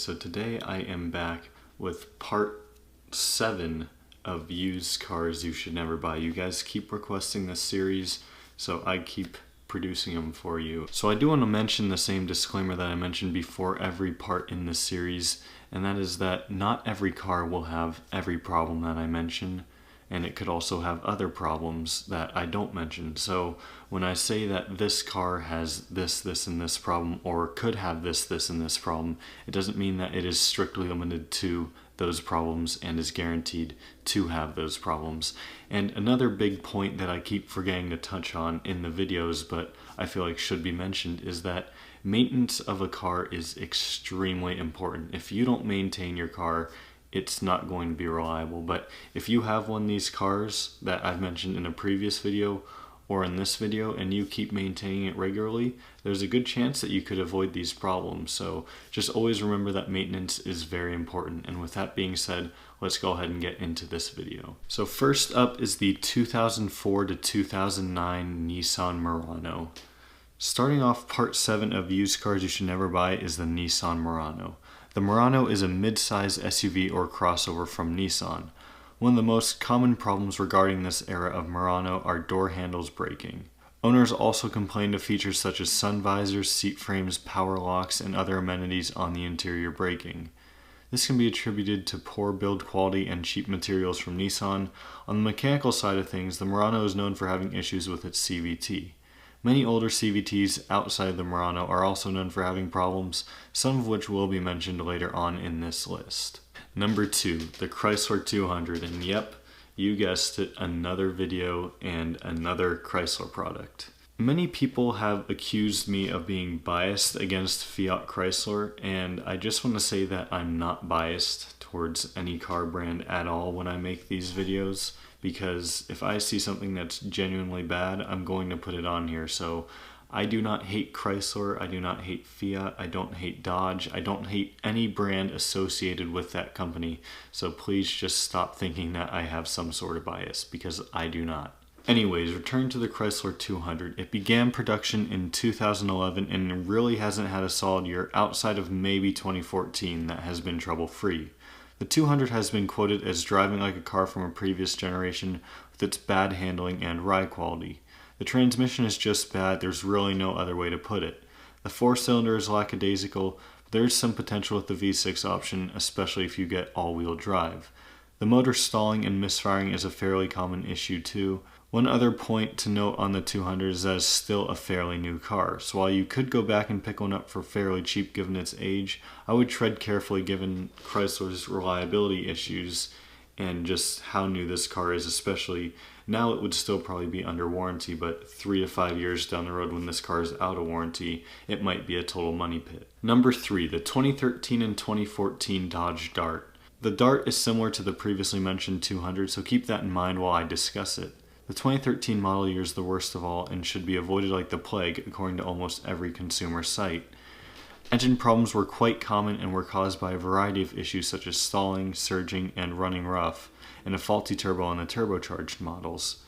so today I am back with part 7 of used cars you should never buy. You guys keep requesting this series, so I keep producing them for you. So I do want to mention the same disclaimer that I mentioned before every part in this series, and that is that not every car will have every problem that I mention, and it could also have other problems that I don't mention. So when I say that this car has this, and this problem, or could have this, and this problem, it doesn't mean that it is strictly limited to those problems and is guaranteed to have those problems. And another big point that I keep forgetting to touch on in the videos, but I feel like should be mentioned, is that maintenance of a car is extremely important. If you don't maintain your car, it's not going to be reliable. But if you have one of these cars that I've mentioned in a previous video or in this video and you keep maintaining it regularly, there's a good chance that you could avoid these problems. So just always remember that maintenance is very important. And with that being said, let's go ahead and get into this video. So first up is the 2004 to 2009 Nissan Murano. Starting off part 7 of used cars you should never buy is the Nissan Murano. The Murano is a mid-size SUV or crossover from Nissan. One of the most common problems regarding this era of Murano are door handles breaking. Owners also complained of features such as sun visors, seat frames, power locks, and other amenities on the interior breaking. This can be attributed to poor build quality and cheap materials from Nissan. On the mechanical side of things, the Murano is known for having issues with its CVT. Many older CVTs outside the Murano are also known for having problems, some of which will be mentioned later on in this list. Number 2, the Chrysler 200, and yep, you guessed it, another video and another Chrysler product. Many people have accused me of being biased against Fiat Chrysler, and I just want to say that I'm not biased towards any car brand at all when I make these videos, because if I see something that's genuinely bad, I'm going to put it on here. So I do not hate Chrysler, I do not hate Fiat, I don't hate Dodge, I don't hate any brand associated with that company. So please just stop thinking that I have some sort of bias, because I do not. Anyways, return to the Chrysler 200. It began production in 2011 and really hasn't had a solid year outside of maybe 2014 that has been trouble-free. The 200 has been quoted as driving like a car from a previous generation with its bad handling and ride quality. The transmission is just bad, there's really no other way to put it. The 4-cylinder is lackadaisical, but there is some potential with the V6 option, especially if you get all-wheel drive. The motor stalling and misfiring is a fairly common issue too. One other point to note on the 200 is that it's still a fairly new car, so while you could go back and pick one up for fairly cheap given its age, I would tread carefully given Chrysler's reliability issues and just how new this car is. Especially now, it would still probably be under warranty, but 3 to 5 years down the road when this car is out of warranty, it might be a total money pit. Number 3, the 2013 and 2014 Dodge Dart. The Dart is similar to the previously mentioned 200, so keep that in mind while I discuss it. The 2013 model year is the worst of all and should be avoided like the plague according to almost every consumer site. Engine problems were quite common and were caused by a variety of issues such as stalling, surging, and running rough, and a faulty turbo on the turbocharged models.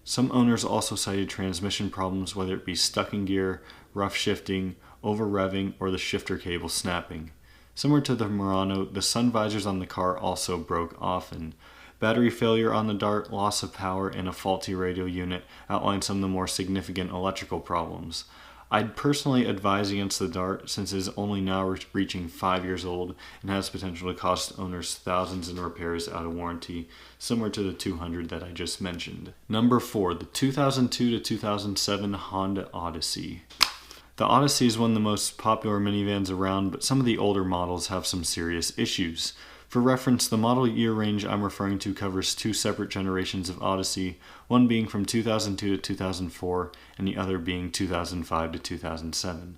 Some owners also cited transmission problems, whether it be stuck in gear, rough shifting, over-revving, or the shifter cable snapping. Similar to the Murano, the sun visors on the car also broke often. Battery failure on the Dart, loss of power, and a faulty radio unit outline some of the more significant electrical problems. I'd personally advise against the Dart since it is only now reaching 5 years old and has potential to cost owners thousands in repairs out of warranty, similar to the 200 that I just mentioned. Number 4, the 2002 to 2007 Honda Odyssey. The Odyssey is one of the most popular minivans around, but some of the older models have some serious issues. For reference, the model year range I'm referring to covers 2 separate generations of Odyssey, one being from 2002 to 2004 and the other being 2005 to 2007.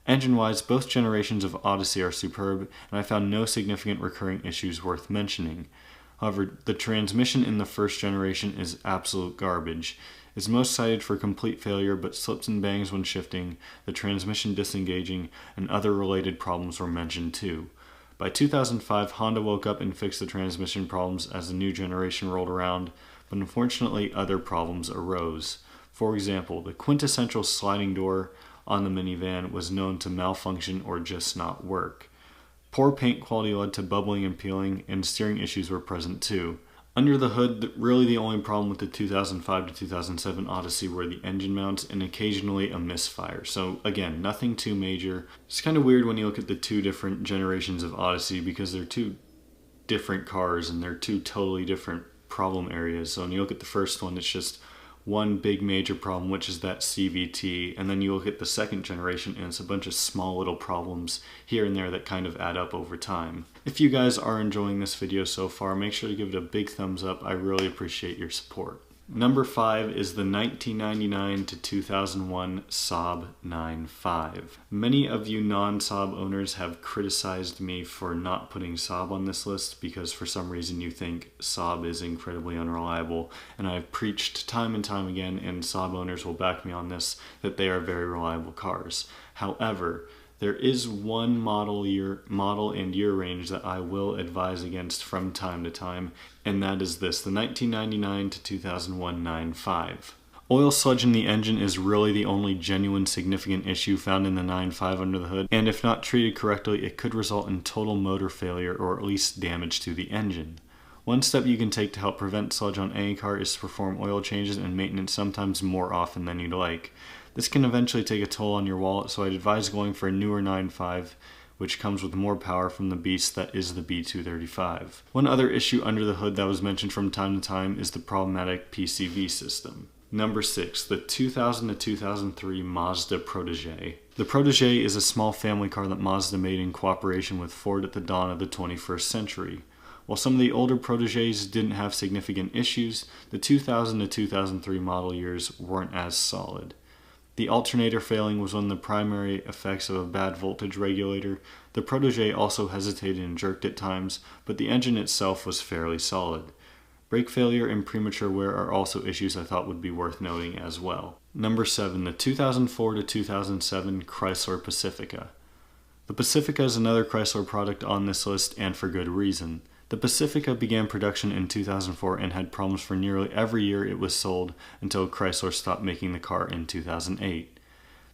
Engine-wise, both generations of Odyssey are superb, and I found no significant recurring issues worth mentioning. However, the transmission in the first generation is absolute garbage. It's most cited for complete failure, but slips and bangs when shifting, the transmission disengaging, and other related problems were mentioned too. By 2005, Honda woke up and fixed the transmission problems as the new generation rolled around, but unfortunately other problems arose. For example, the quintessential sliding door on the minivan was known to malfunction or just not work. Poor paint quality led to bubbling and peeling, and steering issues were present too. Under the hood, really the only problem with the 2005 to 2007 Odyssey were the engine mounts and occasionally a misfire. So again, nothing too major. It's kind of weird when you look at the two different generations of Odyssey because they're two different cars and they're two totally different problem areas. So when you look at the first one, it's just one big major problem, which is that CVT, and then you look at the second generation and it's a bunch of small little problems here and there that kind of add up over time. If you guys are enjoying this video so far, make sure to give it a big thumbs up. I really appreciate your support. Number 5 is the 1999 to 2001 Saab 9.5. Many of you non-Saab owners have criticized me for not putting Saab on this list because for some reason you think Saab is incredibly unreliable, and I've preached time and time again, and Saab owners will back me on this, that they are very reliable cars. However, there is one model and year range that I will advise against from time to time, and that is this, the 1999 to 2001 9.5. Oil sludge in the engine is really the only genuine significant issue found in the 9.5 under the hood, and if not treated correctly, it could result in total motor failure or at least damage to the engine. One step you can take to help prevent sludge on any car is to perform oil changes and maintenance sometimes more often than you'd like. This can eventually take a toll on your wallet, so I'd advise going for a newer 9.5, which comes with more power from the beast that is the B235. One other issue under the hood that was mentioned from time to time is the problematic PCV system. Number 6, the 2000 to 2003 Mazda Protege. The Protege is a small family car that Mazda made in cooperation with Ford at the dawn of the 21st century. While some of the older Proteges didn't have significant issues, the 2000 to 2003 model years weren't as solid. The alternator failing was one of the primary effects of a bad voltage regulator. The Protege also hesitated and jerked at times, but the engine itself was fairly solid. Brake failure and premature wear are also issues I thought would be worth noting as well. Number 7, the 2004 to 2007 Chrysler Pacifica. The Pacifica is another Chrysler product on this list, and for good reason. The Pacifica began production in 2004 and had problems for nearly every year it was sold until Chrysler stopped making the car in 2008.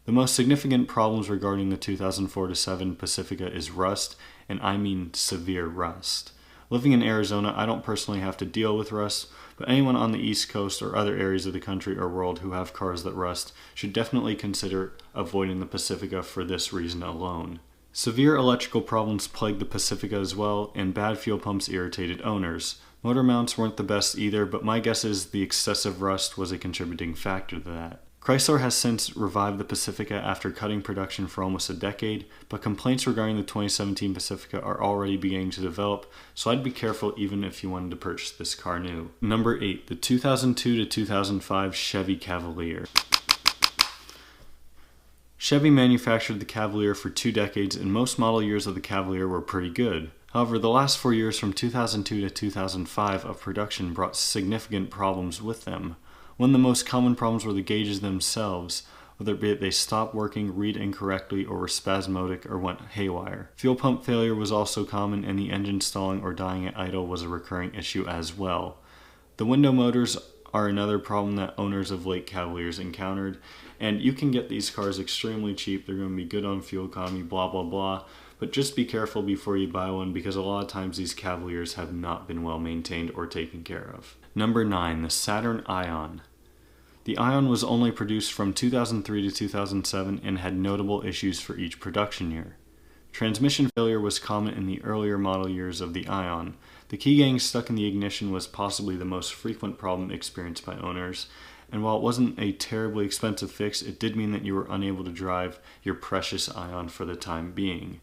The most significant problems regarding the 2004 to 7 Pacifica is rust, and I mean severe rust. Living in Arizona, I don't personally have to deal with rust, but anyone on the East Coast or other areas of the country or world who have cars that rust should definitely consider avoiding the Pacifica for this reason alone. Severe electrical problems plagued the Pacifica as well, and bad fuel pumps irritated owners. Motor mounts weren't the best either, but my guess is the excessive rust was a contributing factor to that. Chrysler has since revived the Pacifica after cutting production for almost a decade, but complaints regarding the 2017 Pacifica are already beginning to develop, so I'd be careful even if you wanted to purchase this car new. Number 8, the 2002 to 2005 Chevy Cavalier. Chevy manufactured the Cavalier for 2 decades, and most model years of the Cavalier were pretty good. However, the last 4 years from 2002 to 2005 of production brought significant problems with them. One of the most common problems were the gauges themselves, whether it be that they stopped working, read incorrectly, or were spasmodic or went haywire. Fuel pump failure was also common, and the engine stalling or dying at idle was a recurring issue as well. The window motors are another problem that owners of late Cavaliers encountered, and you can get these cars extremely cheap. They're going to be good on fuel economy, blah blah blah, but just be careful before you buy one because a lot of times these Cavaliers have not been well maintained or taken care of. Number 9, the Saturn Ion. The Ion was only produced from 2003 to 2007 and had notable issues for each production year. Transmission failure was common in the earlier model years of the Ion. The key getting stuck in the ignition was possibly the most frequent problem experienced by owners, and while it wasn't a terribly expensive fix, it did mean that you were unable to drive your precious Ion for the time being.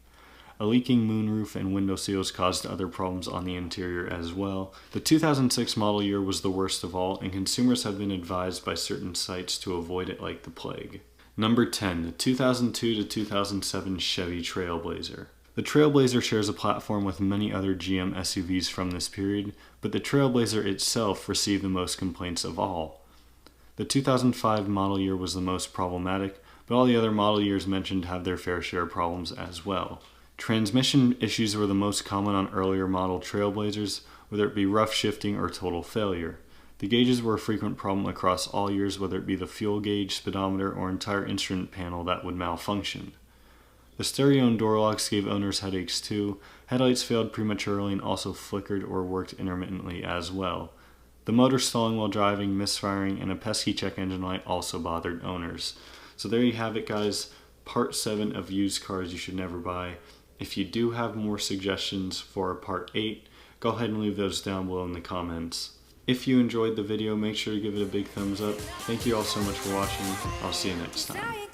A leaking moonroof and window seals caused other problems on the interior as well. The 2006 model year was the worst of all, and consumers have been advised by certain sites to avoid it like the plague. Number 10, the 2002 to 2007 Chevy Trailblazer. The Trailblazer shares a platform with many other GM SUVs from this period, but the Trailblazer itself received the most complaints of all. The 2005 model year was the most problematic, but all the other model years mentioned have their fair share of problems as well. Transmission issues were the most common on earlier model Trailblazers, whether it be rough shifting or total failure. The gauges were a frequent problem across all years, whether it be the fuel gauge, speedometer, or entire instrument panel that would malfunction. The stereo and door locks gave owners headaches too. Headlights failed prematurely and also flickered or worked intermittently as well. The motor stalling while driving, misfiring, and a pesky check engine light also bothered owners. So there you have it, guys. Part 7 of used cars you should never buy. If you do have more suggestions for part 8, go ahead and leave those down below in the comments. If you enjoyed the video, make sure to give it a big thumbs up. Thank you all so much for watching. I'll see you next time.